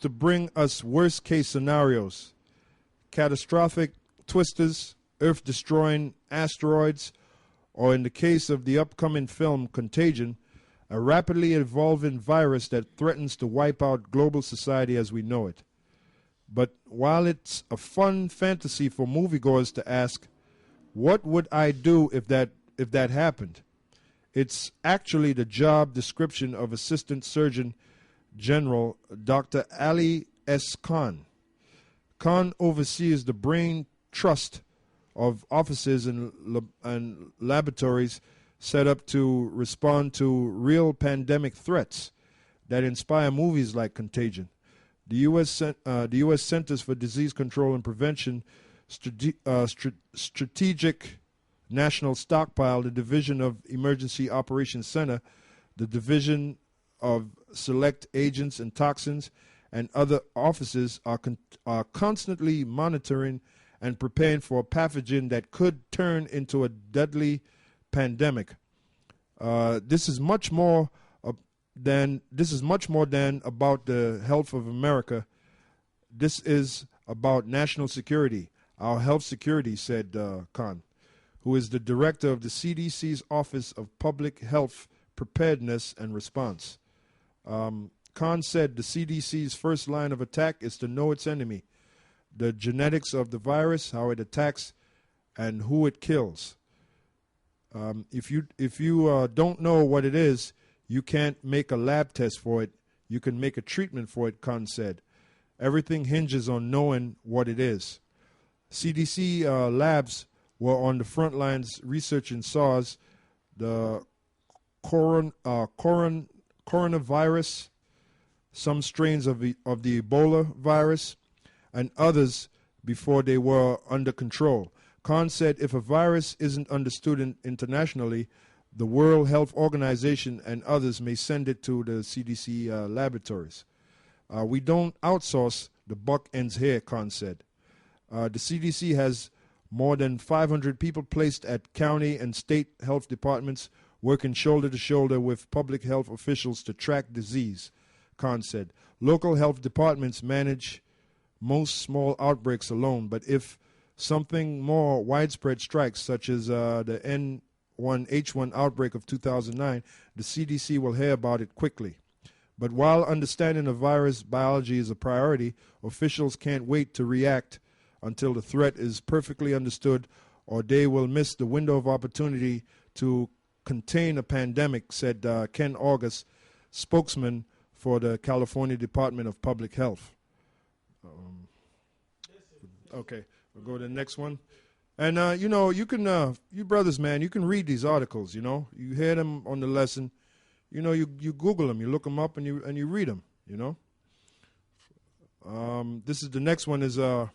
to bring us worst-case scenarios, catastrophic twisters, Earth-destroying asteroids, or in the case of the upcoming film Contagion, a rapidly evolving virus that threatens to wipe out global society as we know it. But while it's a fun fantasy for moviegoers to ask, what would I do if that happened? It's actually the job description of Assistant Surgeon General Dr. Ali S. Khan. Khan oversees the brain trust of offices and laboratories set up to respond to real pandemic threats that inspire movies like Contagion. The U.S. Centers for Disease Control and Prevention Strategic National Stockpile, the Division of Emergency Operations Center, the Division of Select Agents and Toxins, and other offices are constantly monitoring and preparing for a pathogen that could turn into a deadly pandemic. This is much more than about the health of America. This is about national security, our health security, said Khan, who is the director of the CDC's Office of Public Health Preparedness and Response. Khan said the CDC's first line of attack is to know its enemy, the genetics of the virus, how it attacks, and who it kills. If you don't know what it is, you can't make a lab test for it. You can make a treatment for it, Khan said. Everything hinges on knowing what it is. CDC labs were on the front lines researching SARS, the coronavirus, some strains of the Ebola virus, and others before they were under control. Khan said if a virus isn't understood internationally, the World Health Organization and others may send it to the CDC laboratories. We don't outsource, the buck ends here, Khan said. The CDC has more than 500 people placed at county and state health departments working shoulder to shoulder with public health officials to track disease, Khan said. Local health departments manage most small outbreaks alone, but if something more widespread strikes, such as the N1H1 outbreak of 2009, the CDC will hear about it quickly. But while understanding of virus biology is a priority, officials can't wait to react until the threat is perfectly understood, or they will miss the window of opportunity to contain a pandemic, said Ken August, spokesman for the California Department of Public Health. Okay, we'll go to the next one. And, you can, you brothers, man, you can read these articles, you hear them on the lesson. You Google them, you look them up, and you read them, This is the next one is the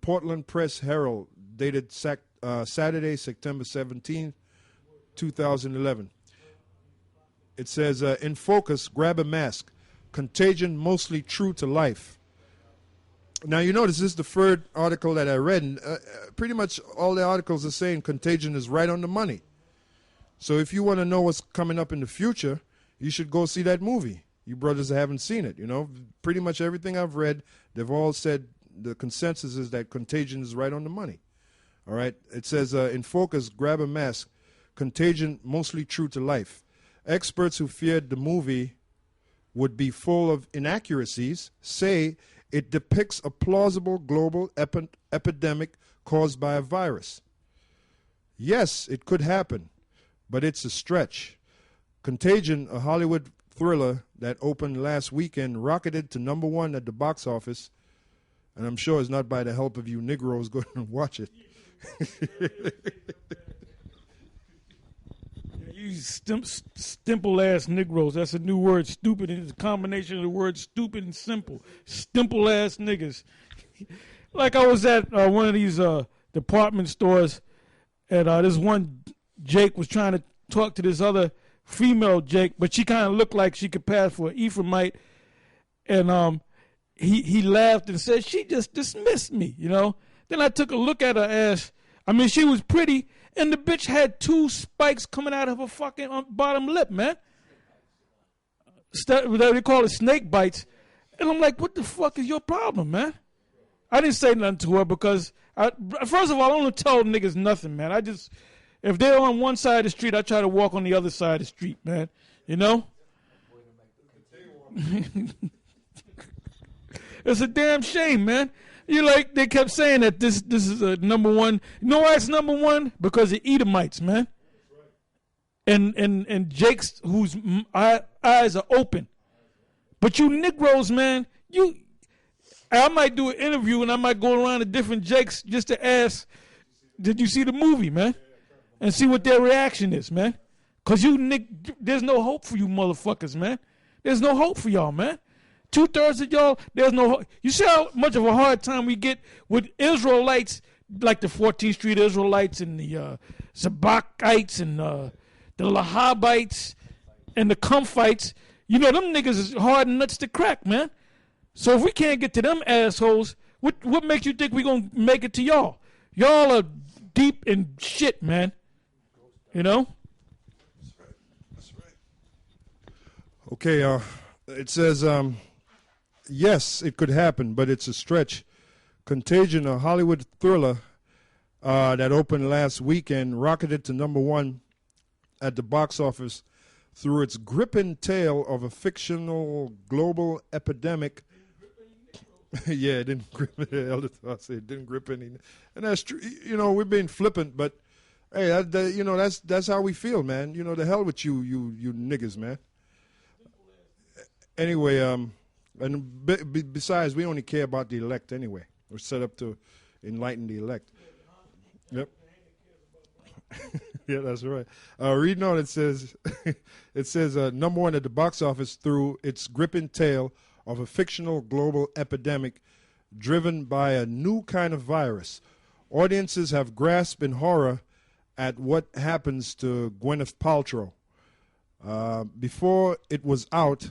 Portland Press Herald, dated Saturday, September 17, 2011. It says, in focus, grab a mask. Contagion mostly true to life. Now, this is the third article that I read, and pretty much all the articles are saying Contagion is right on the money. So if you want to know what's coming up in the future, you should go see that movie. You brothers haven't seen it, Pretty much everything I've read, they've all said the consensus is that Contagion is right on the money. All right? It says, in focus, grab a mask. Contagion mostly true to life. Experts who feared the movie would be full of inaccuracies say it depicts a plausible global epidemic caused by a virus. Yes, it could happen, but it's a stretch. Contagion, a Hollywood thriller that opened last weekend, rocketed to #1 at the box office, and I'm sure it's not by the help of you Negroes going to watch it. You stimple-ass Negroes. That's a new word, stupid. It's a combination of the words stupid and simple. Stimple-ass niggas. Like I was at one of these department stores, and this one Jake was trying to talk to this other female Jake, but she kind of looked like she could pass for an Ephraimite, and he laughed and said, she just dismissed me, Then I took a look at her ass. I mean, she was pretty, and the bitch had 2 spikes coming out of her fucking bottom lip, man. They call it snake bites. And I'm like, what the fuck is your problem, man? I didn't say nothing to her because, first of all, I don't tell niggas nothing, man. If they're on one side of the street, I try to walk on the other side of the street, man. You know? It's a damn shame, man. They kept saying that this is a number one. You know why it's number one? Because of Edomites, man. And Jake's whose eyes are open. But you Negroes, man, I might do an interview and I might go around to different Jakes just to ask, did you see the movie, man? And see what their reaction is, man. Because there's no hope for you motherfuckers, man. There's no hope for y'all, man. 2/3 of y'all, there's no hope. You see how much of a hard time we get with Israelites, like the 14th Street Israelites and the Zabakites and the Lahabites and the Cumphites. You know, them niggas is hard nuts to crack, man. So if we can't get to them assholes, what makes you think we going to make it to y'all? Y'all are deep in shit, man. You know? That's right. Okay, it says, yes, it could happen, but it's a stretch. Contagion, a Hollywood thriller that opened last weekend, rocketed to number one at the box office through its gripping tale of a fictional global epidemic. Yeah, it didn't grip any. Elder Todd said it didn't grip any. And that's true. You know, we're being flippant, but hey, that's how we feel, man. You know, the hell with you niggas, man. Anyway, and besides, we only care about the elect anyway. We're set up to enlighten the elect. Yep. Yeah, that's right. Reading on, it says, number one at the box office through its gripping tale of a fictional global epidemic driven by a new kind of virus. Audiences have grasped in horror at what happens to Gwyneth Paltrow. Before it was out,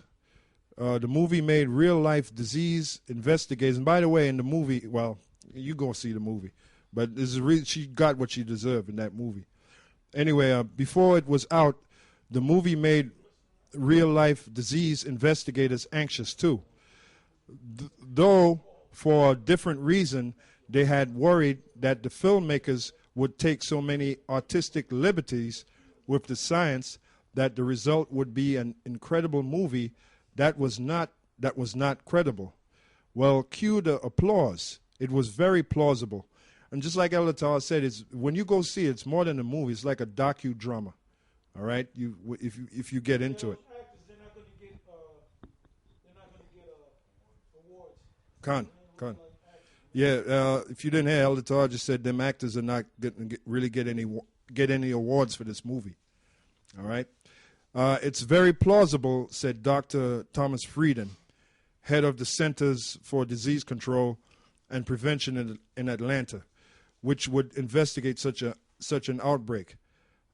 the movie made real-life disease investigators. And by the way, in the movie, well, you go see the movie, but she got what she deserved in that movie. Anyway, before it was out, the movie made real-life disease investigators anxious too. Though, for a different reason, they had worried that the filmmakers would take so many artistic liberties with the science that the result would be an incredible movie that was not credible. Well, cue the applause. It was very plausible. And just like Elder Todd said, when you go see it, it's more than a movie. It's like a docudrama. All right, if you get into it. They're not going to get awards. Con. Yeah, if you didn't hear, Elder Todd just said them actors are not really get any awards for this movie. All right, it's very plausible, said Dr. Thomas Frieden, head of the Centers for Disease Control and Prevention in Atlanta, which would investigate such an outbreak.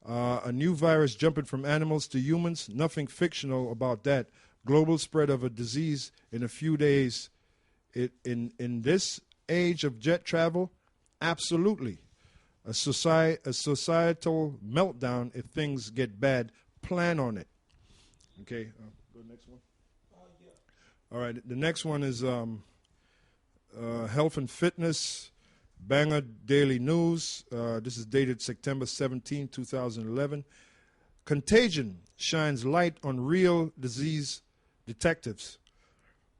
A new virus jumping from animals to humans, nothing fictional about that. Global spread of a disease in a few days. In this age of jet travel, absolutely. A societal meltdown if things get bad. Plan on it. Okay, go to the next one. Yeah. All right, the next one is health and fitness. Banger Daily News. This is dated September 17, 2011. Contagion shines light on real disease detectives.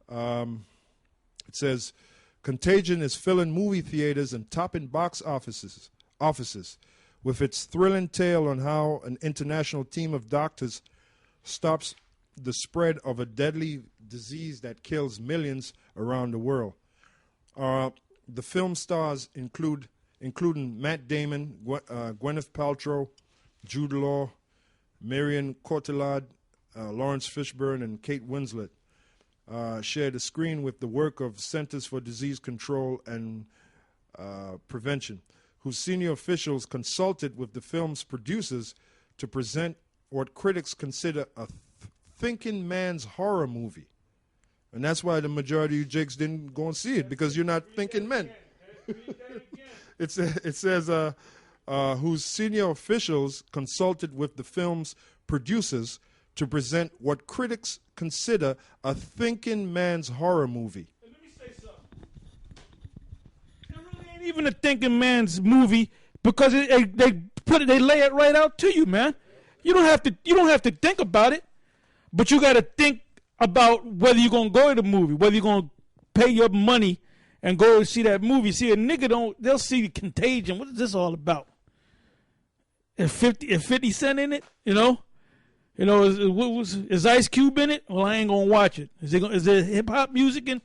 It says, Contagion is filling movie theaters and topping box offices with its thrilling tale on how an international team of doctors stops the spread of a deadly disease that kills millions around the world. The film stars including Matt Damon, Gwyneth Paltrow, Jude Law, Marion Cotillard, Lawrence Fishburne, and Kate Winslet shared the screen with the work of Centers for Disease Control and Prevention, whose senior officials consulted with the film's producers to present what critics consider a thinking man's horror movie. And that's why the majority of you jakes didn't go and see it, because you're not thinking men. It says, whose senior officials consulted with the film's producers to present what critics consider a thinking man's horror movie. Let me say something. It really ain't even a thinking man's movie because they lay it right out to you, man. You don't have to think about it, but you got to think about whether you're gonna go to the movie, whether you're gonna pay your money and go see that movie. See, a nigga they'll see Contagion. What is this all about? And 50 Cent in it, is Ice Cube in it? Well, I ain't gonna watch it. Is there hip hop music in?